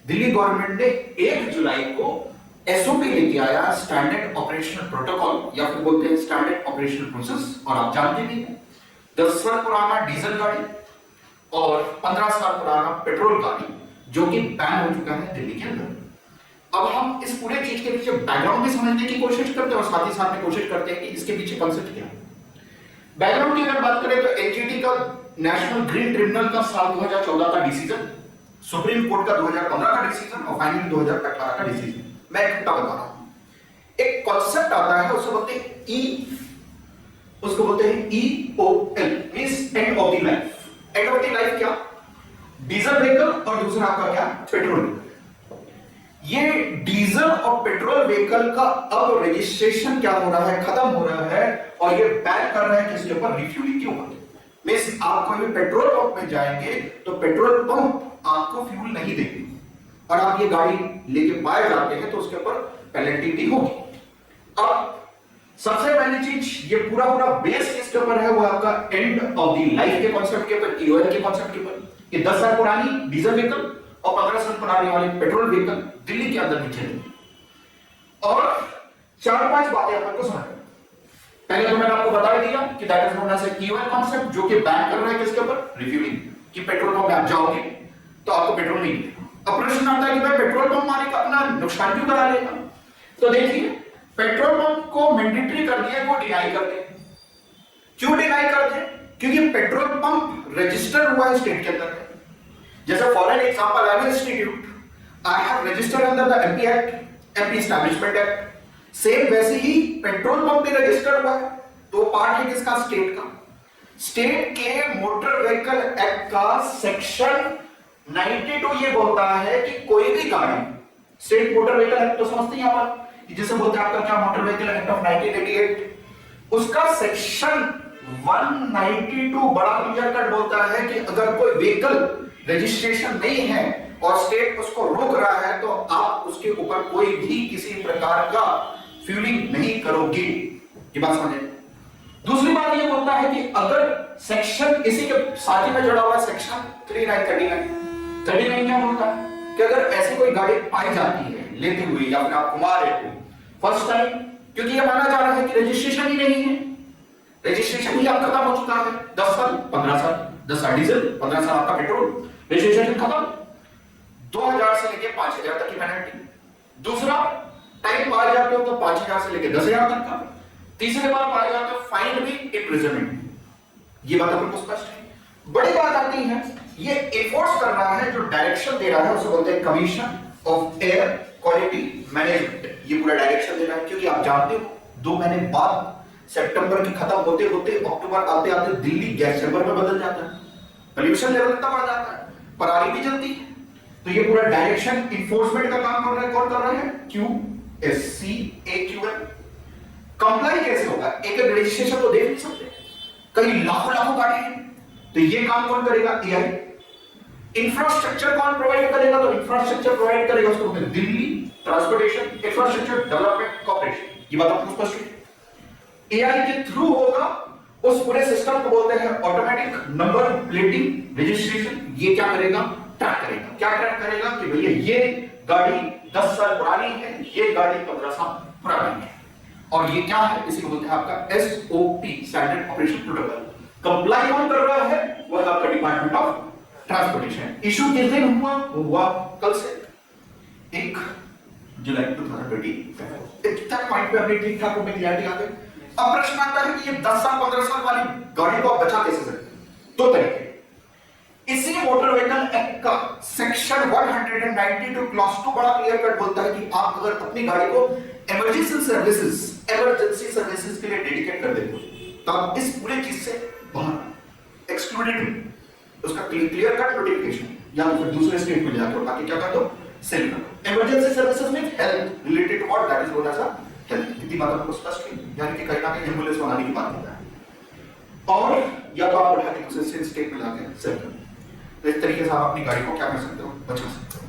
Delhi government ने 1 जुलाई को SOP लेके आया, स्टैंडर्ड ऑपरेशनल प्रोटोकॉल या फिर बोलते हैं स्टैंडर्ड ऑपरेशनल प्रोसेस। और आप जानते भी हैं 10 साल पुराना डीजल गाड़ी और 15 साल पुराना पेट्रोल गाड़ी जो कि बैन हो चुका है दिल्ली के अंदर। अब हम इस पूरे चीज के पीछे बैकग्राउंड भी समझने की कोशिश करते हैं और साथ ही साथ में कोशिश करते हैं कि इसके पीछे कॉन्सेप्ट क्या है। बैकग्राउंड की अगर बात करें तो एनजीटी का नेशनल ग्रीन ट्रिब्यूनल का साल 2014 का डिसीजन, सुप्रीम कोर्ट का 2015 का डिसीजन और फाइनली 2018 का डिसीजन। मैं इकट्ठा बता रहा हूं। एक कॉन्सेप्ट आता है उसको बोलते हैं उसको बोलते हैं EOL, means end of the life. End of the life क्या? डीजल व्हीकल और दूसरा आपका क्या? पेट्रोल। ये डीजल और पेट्रोल व्हीकल का अब रजिस्ट्रेशन क्या हो रहा है? खत्म हो रहा है और ये बैन कर रहा है कि इसके ऊपर रिफ्यूलिंग क्यों होती है। मींस आप कोई भी पेट्रोल पंप में जाएंगे तो पेट्रोल पंप आपको फ्यूल नहीं देंगे और आप ये गाड़ी लेके बाहर जाते हैं तो उसके ऊपर पेनल्टी भी होगी। अब सबसे पहली चीज, ये पूरा बेस किसके ऊपर है? वो आपका एंड ऑफ द लाइफ के कॉन्सेप्ट के ऊपर, EOL के कॉन्सेप्ट के ऊपर। ये 10 साल पुरानी डीजल व्हीकल और 15 साल पुरानी वाली पेट्रोल व्हीकल दिल्ली के अंदर नहीं चलेगी। और 4-5 बातें अपन को समझ। पहले तो मैंने आपको बता ही दिया कि that is known as EOL concept, जो कि बैन कर रहा है किसके ऊपर? रिफ्यूलिंग। कि पेट्रोल पंप में आप जाओगे तो आपको पेट्रोल नहीं मिलेगा। अब प्रश्न आता है कि भाई पेट्रोल पंप मालिक अपना नुकसान क्यों करा लेगा? तो देखिए, पेट्रोल पंप को मैंडेटरी कर दिया, वो डिनाई करते हैं। क्यों डिनाई करते हैं? क्योंकि पेट्रोल पंप रजिस्टर हुआ है स्टेट के अंदर। जैसे for an example, I am institute, I have registered under the MP act, MP establishment act. Same वैसे ही पेट्रोल पंप भी रजिस्टर्ड हुआ है, तो पार्ट है किसका? स्टेट का। स्टेट के मोटर व्हीकल एक्ट का सेक्शन 92 ये बोलता है कि कोई भी गाड़ी, स्टेट मोटर व्हीकल एक्ट तो समझते हैं आप, जिसे बोलते हैं आपका क्या? Motor vehicle act of 1988। उसका सेक्शन 192 बड़ा क्लियर कट बोलता है कि अगर कोई व्हीकल रजिस्ट्रेशन नहीं है और स्टेट उसको रोक रहा है तो आप उसके ऊपर कोई भी किसी प्रकार का फ्यूलिंग नहीं करोगे। ये बात समझे। दूसरी बात ये बोलता है कि अगर सेक्शन इसी के साथ ही में जुड़ा हुआ सेक्शन 39 क्या बोलता है कि अगर ऐसी कोई गाड़ी पाई जाती है लेते हुए या फिर आप घुमा रहे हो फर्स्ट टाइम, क्योंकि ये माना जा रहा है कि रजिस्ट्रेशन ही नहीं है, रजिस्ट्रेशन ही आप खत्म हो चुका है। 10 साल 15 साल 10 साल डीजल, 15 साल आपका पेट्रोल, रजिस्ट्रेशन खत्म। 2000 से लेके 5000 तक की पेनल्टी। दूसरा, टाइम पाए जाते हो तो 5000 से लेके 10000 तक का। तीसरे बार पाए जाते हो फाइन भी, इम्प्रिजनमेंट। ये बात आपको स्पष्ट है। बड़ी बात आती है, ये एनफोर्स कर रहा है, जो डायरेक्शन दे रहा है उसे बोलते हैं commission of air quality management. ये पूरा डायरेक्शन दे रहा है, क्योंकि आप जानते हो 2 महीने बाद सितंबर की खत्म होते होते अक्टूबर आते आते दिल्ली गैस चैम्बर में बदल जाता है, पॉल्यूशन लेवल इतना बढ़ जाता है, पराली भी जलती है। तो ये पूरा डायरेक्शन इन्फोर्समेंट का काम कर रहा है। कौन कर रहा है? QSCAQL। कंप्लाई कैसे होगा? एक रजिस्ट्रेशन तो देख नहीं सकते, कई लाखों गाड़ी है, तो ये काम कौन करेगा? AI। इंफ्रास्ट्रक्चर कौन प्रोवाइड करेगा? तो इंफ्रास्ट्रक्चर प्रोवाइड करेगा उसको Delhi transportation infrastructure development corporation. ये बात आपको स्पष्ट है। AI के थ्रू होगा, उस पूरे सिस्टम को बोलते हैं ऑटोमेटिक नंबर प्लेटिंग रजिस्ट्रेशन। ये क्या करेगा? ट्रैक करेगा। क्या ट्रैक करेगा? कि भैया ये गाड़ी 10 साल पुरानी है, ये गाड़ी 15 साल पुरानी है। और ये क्या है? इसी को बोलते हैं आपका SOP, standard operation protocol. Comply कौन कर रहा है? वो आपका डिपार्टमेंट ऑफ ट्रांसपोर्टेशन। इशू किस दिन हुआ? हुआ कल से 1 जुलाई 2020। इतना पॉइंट पे अपनी ठीक ठाक में क्लियरिटी आ गई। अब प्रश्न आता है कि ये 10 साल 15 साल वाली गाड़ी को आप बचा कैसे सकते हैं? 2 तरीके। इसी मोटर व्हीकल एक्ट का सेक्शन 192 क्लॉज 2 बड़ा क्लियर कट बोलता है कि आप अगर अपनी गाड़ी को इमरजेंसी सर्विसेज के लिए डेडिकेट कर देते हो तो आप इस पूरे चीज से बाहर एक्सक्लूडेड, उसका क्लियर कट नोटिफिकेशन या फिर दूसरे स्टेट में जाकर बाकी क्या कर दो? सेल कर दो। इमरजेंसी सर्विसेज में health related to what that is known as a health. इतनी बात आपको स्पष्ट है, यानी कि कहीं ना कहीं एम्बुलेंस बनाने की बात होता है। और या तो आप उठा के दूसरे स्टेट में जाके सेल कर दो। तो इस तरीके से आप अपनी गाड़ी को क्या कर सकते हो? बचा सकते हो।